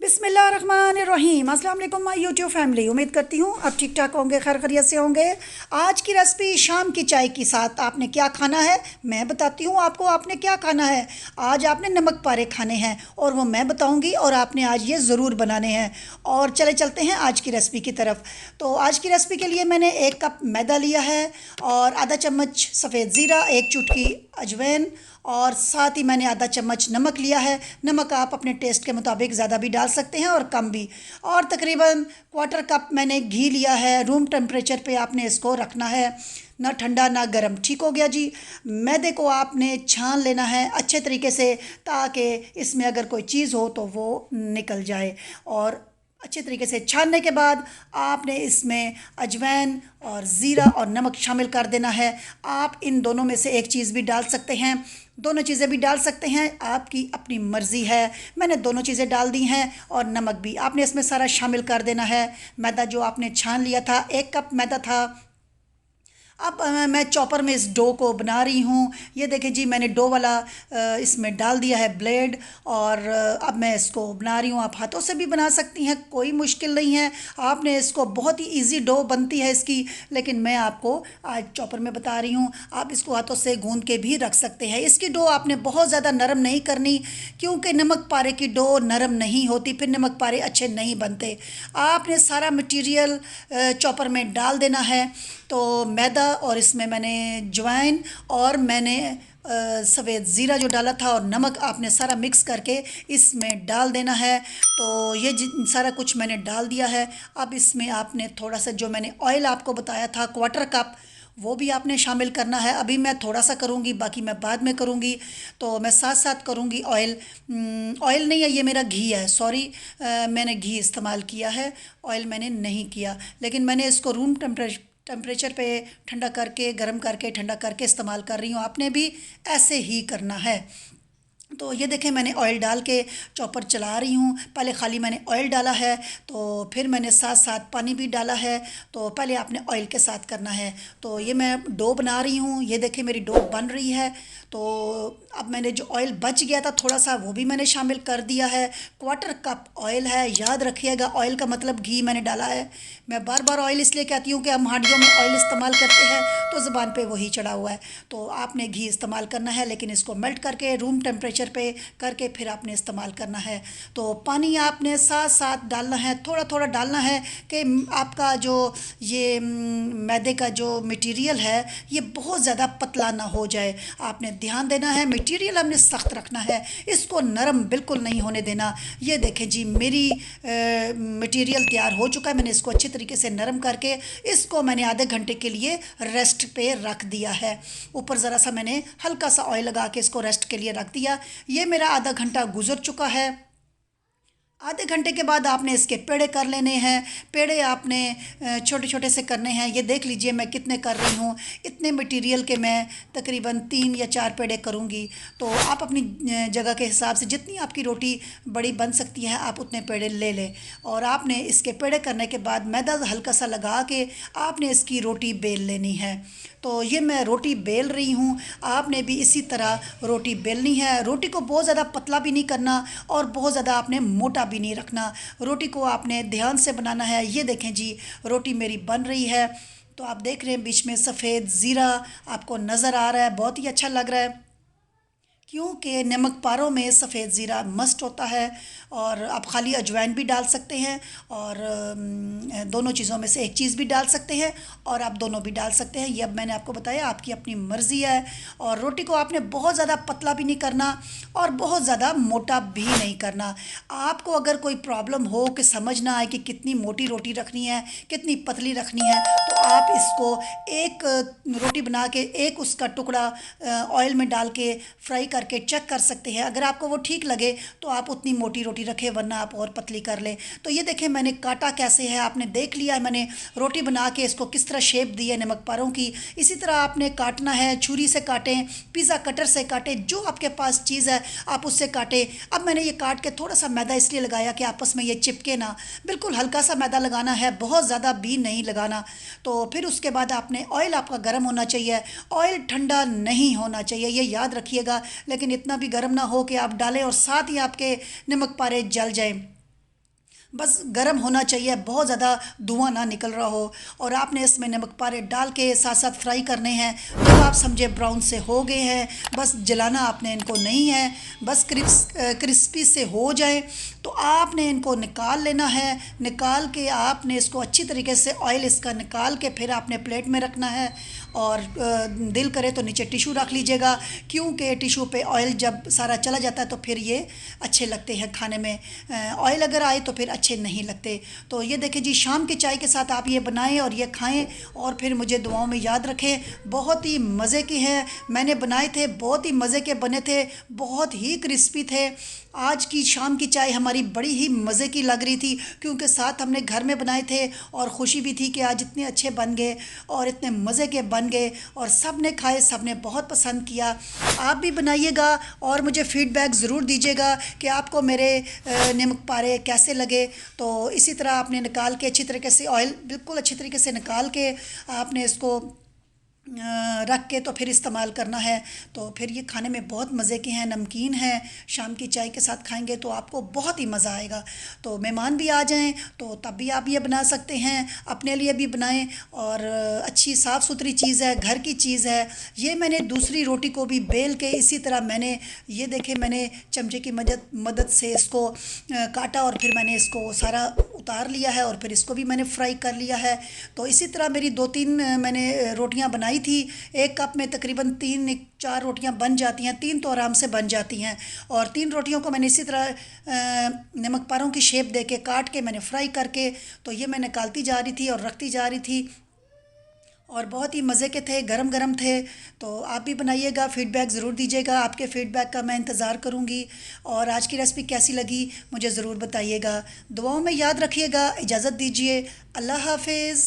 बिस्मिल्लाहिर्रहमानिर्रहीम। अस्सलाम वालेकुम माय यूट्यूब फैमिली। उम्मीद करती हूँ आप ठीक ठाक होंगे, खैर खैरियत से होंगे। आज की रेसिपी शाम की चाय के साथ आपने क्या खाना है मैं बताती हूँ आपको। आपने क्या खाना है, आज आपने नमक पारे खाने हैं और वो मैं बताऊँगी और आपने आज ये ज़रूर बनाने हैं। और चले चलते हैं आज की रेसिपी की तरफ। तो आज की रेसिपी के लिए मैंने 1 कप मैदा लिया है और आधा चम्मच सफ़ेद ज़ीरा, 1 चुटकी अजवाइन और साथ ही मैंने आधा चम्मच नमक लिया है। नमक आप अपने टेस्ट के मुताबिक ज़्यादा भी डाल सकते हैं और कम भी। और तकरीबन 1/4 कप मैंने घी लिया है। रूम टेम्परेचर पे आपने इसको रखना है, ना ठंडा ना गर्म। ठीक हो गया जी। मैदे को आपने छान लेना है अच्छे तरीके से, ताकि इसमें अगर कोई चीज़ हो तो वो निकल जाए। और अच्छे तरीके से छानने के बाद आपने इसमें अजवाइन और ज़ीरा और नमक शामिल कर देना है। आप इन दोनों में से एक चीज़ भी डाल सकते हैं, दोनों चीज़ें भी डाल सकते हैं, आपकी अपनी मर्ज़ी है। मैंने दोनों चीज़ें डाल दी हैं और नमक भी आपने इसमें सारा शामिल कर देना है। मैदा जो आपने छान लिया था, 1 कप मैदा था। अब मैं चॉपर में इस डो को बना रही हूँ। ये देखें जी, मैंने डो वाला इसमें डाल दिया है ब्लेड और अब मैं इसको बना रही हूँ। आप हाथों से भी बना सकती हैं, कोई मुश्किल नहीं है। आपने इसको बहुत ही इजी डो बनती है इसकी, लेकिन मैं आपको आज चॉपर में बता रही हूँ। आप इसको हाथों से गूंद के भी रख सकते हैं। इसकी डो आपने बहुत ज़्यादा नरम नहीं करनी, क्योंकि नमक पारे की डो नरम नहीं होती, फिर नमक पारे अच्छे नहीं बनते। आपने सारा मटेरियल चॉपर में डाल देना है। तो मैदा और इसमें मैंने अजवाइन और मैंने सफ़ेद ज़ीरा जो डाला था और नमक आपने सारा मिक्स करके इसमें डाल देना है। तो ये सारा कुछ मैंने डाल दिया है। अब इसमें आपने थोड़ा सा जो मैंने ऑयल आपको बताया था 1/4 कप, वो भी आपने शामिल करना है। अभी मैं थोड़ा सा करूँगी, बाकी मैं बाद में करूँगी। तो मैं साथ साथ करूँगी। ऑयल ऑयल नहीं है, ये मेरा घी है, सॉरी। मैंने घी इस्तेमाल किया है, ऑयल मैंने नहीं किया। लेकिन मैंने इसको रूम टेम्परेचर पे ठंडा करके, गर्म करके, ठंडा करके इस्तेमाल कर रही हूँ। आपने भी ऐसे ही करना है। तो ये देखें, मैंने ऑयल डाल के चॉपर चला रही हूँ। पहले खाली मैंने ऑयल डाला है, तो फिर मैंने साथ साथ पानी भी डाला है। तो पहले आपने ऑयल के साथ करना है। तो ये मैं डो बना रही हूँ। ये देखें मेरी डो बन रही है। तो अब मैंने जो ऑयल बच गया था थोड़ा सा, वो भी मैंने शामिल कर दिया है। 1/4 कप ऑयल है, याद रखिएगा ऑयल का मतलब घी मैंने डाला है। मैं बार बार ऑयल इसलिए कहती हूँ कि हम हांडियों में ऑयल इस्तेमाल करते हैं तो ज़ुबान पे वही चढ़ा हुआ है। तो आपने घी इस्तेमाल करना है, लेकिन इसको मेल्ट करके रूम टेम्परेचर पे करके फिर आपने इस्तेमाल करना है। तो पानी आपने साथ साथ डालना है, थोड़ा थोड़ा डालना है कि आपका जो ये मैदे का जो मटेरियल है ये बहुत ज़्यादा पतला ना हो जाए। आपने ध्यान देना है, मटेरियल हमने सख्त रखना है, इसको नरम बिल्कुल नहीं होने देना। ये देखें जी, मेरी मटेरियल तैयार हो चुका है। मैंने इसको अच्छे तरीके से नरम करके इसको मैंने आधे घंटे के लिए रेस्ट पे रख दिया है। ऊपर ज़रा सा मैंने हल्का सा ऑयल लगा के इसको रेस्ट के लिए रख दिया। ये मेरा आधा घंटा गुजर चुका है। आधे घंटे के बाद आपने इसके पेड़े कर लेने हैं। पेड़े आपने छोटे छोटे से करने हैं। ये देख लीजिए मैं कितने कर रही हूँ। इतने मटेरियल के मैं तकरीबन 3 या 4 पेड़े करूँगी। तो आप अपनी जगह के हिसाब से जितनी आपकी रोटी बड़ी बन सकती है आप उतने पेड़े ले लें। और आपने इसके पेड़े करने के बाद मैदा हल्का सा लगा के आपने इसकी रोटी बेल लेनी है। तो ये मैं रोटी बेल रही हूँ, आपने भी इसी तरह रोटी बेलनी है। रोटी को बहुत ज़्यादा पतला भी नहीं करना और बहुत ज़्यादा आपने मोटा भी नहीं रखना। रोटी को आपने ध्यान से बनाना है। ये देखें जी, रोटी मेरी बन रही है। तो आप देख रहे हैं बीच में सफ़ेद ज़ीरा आपको नज़र आ रहा है, बहुत ही अच्छा लग रहा है, क्योंकि नमक पारों में सफ़ेद ज़ीरा मस्ट होता है। और आप खाली अजवाइन भी डाल सकते हैं और दोनों चीज़ों में से एक चीज़ भी डाल सकते हैं और आप दोनों भी डाल सकते हैं। ये अब मैंने आपको बताया, आपकी अपनी मर्ज़ी है। और रोटी को आपने बहुत ज़्यादा पतला भी नहीं करना और बहुत ज़्यादा मोटा भी नहीं करना। आपको अगर कोई प्रॉब्लम हो कि समझ ना आए कि कितनी मोटी रोटी रखनी है, कितनी पतली रखनी है, तो आप इसको एक रोटी बना के एक उसका टुकड़ा ऑयल में डाल के फ्राई करके चेक कर सकते हैं। अगर आपको वो ठीक लगे तो आप उतनी मोटी रोटी रखें, वरना आप और पतली कर लें। तो ये देखें मैंने काटा कैसे है, आपने देख लिया है। मैंने रोटी बना के इसको किस तरह शेप दी है नमक पारों की। इसी तरह आपने काटना है, छुरी से काटें, पिज़्ज़ा कटर से काटें, जो आपके पास चीज़ है आप उससे काटें। अब मैंने ये काट के थोड़ा सा मैदा इसलिए लगाया कि आपस में ये चिपके ना, बिल्कुल हल्का सा मैदा लगाना है, बहुत ज़्यादा भी नहीं लगाना। तो फिर उसके बाद आपने ऑयल आपका गर्म होना चाहिए, ऑयल ठंडा नहीं होना चाहिए, ये याद रखिएगा। लेकिन इतना भी गर्म ना हो कि आप डालें और साथ ही आपके नमक पारे जल जाएं। बस गर्म होना चाहिए, बहुत ज़्यादा धुआं ना निकल रहा हो। और आपने इसमें नमक पारे डाल के साथ साथ फ्राई करने हैं। जब आप समझे ब्राउन से हो गए हैं, बस जलाना आपने इनको नहीं है, बस क्रिस्पी से हो जाए तो आपने इनको निकाल लेना है। निकाल के आपने इसको अच्छी तरीके से ऑयल इसका निकाल के फिर आपने प्लेट में रखना है। और दिल करे तो नीचे टिशू रख लीजिएगा, क्योंकि टिशू पे ऑयल जब सारा चला जाता है तो फिर ये अच्छे लगते हैं खाने में। ऑयल अगर आए तो फिर अच्छे नहीं लगते। तो ये देखें जी, शाम की चाय के साथ आप ये बनाएं और ये खाएं और फिर मुझे दुआओं में याद रखें। बहुत ही मज़े के हैं, मैंने बनाए थे, बहुत ही मज़े के बने थे, बहुत ही क्रिस्पी थे। आज की शाम की चाय हमारी बड़ी ही मज़े की लग रही थी, क्योंकि साथ हमने घर में बनाए थे और ख़ुशी भी थी कि आज इतने अच्छे बन गए और इतने मज़े के बन गए और सब ने खाए, सब ने बहुत पसंद किया। आप भी बनाइएगा और मुझे फ़ीडबैक ज़रूर दीजिएगा कि आपको मेरे नमक पारे कैसे लगे। तो इसी तरह आपने निकाल के अच्छी तरीके से ऑयल बिल्कुल अच्छी तरीके से निकाल के आपने इसको रख के तो फिर इस्तेमाल करना है। तो फिर ये खाने में बहुत मज़े के हैं, नमकीन हैं, शाम की चाय के साथ खाएंगे तो आपको बहुत ही मज़ा आएगा। तो मेहमान भी आ जाएं तो तब भी आप ये बना सकते हैं, अपने लिए भी बनाएं। और अच्छी साफ़ सुथरी चीज़ है, घर की चीज़ है। ये मैंने दूसरी रोटी को भी बेल के इसी तरह मैंने ये देखे, मैंने चमचे की मदद से इसको काटा और फिर मैंने इसको सारा उतार लिया है और फिर इसको भी मैंने फ्राई कर लिया है। तो इसी तरह मेरी 2-3 मैंने रोटियां बनाई थी। एक कप में तकरीबन 3-4 रोटियां बन जाती हैं, 3 तो आराम से बन जाती हैं। और 3 रोटियों को मैंने इसी तरह नमक पारों की शेप दे के काट के मैंने फ्राई करके तो ये मैं निकालती जा रही थी और रखती जा रही थी और बहुत ही मज़े के थे, गरम गरम थे। तो आप भी बनाइएगा, फ़ीडबैक ज़रूर दीजिएगा, आपके फ़ीडबैक का मैं इंतज़ार करूँगी। और आज की रेसिपी कैसी लगी मुझे ज़रूर बताइएगा। दुआओं में याद रखिएगा। इजाज़त दीजिए, अल्लाह हाफ़िज़।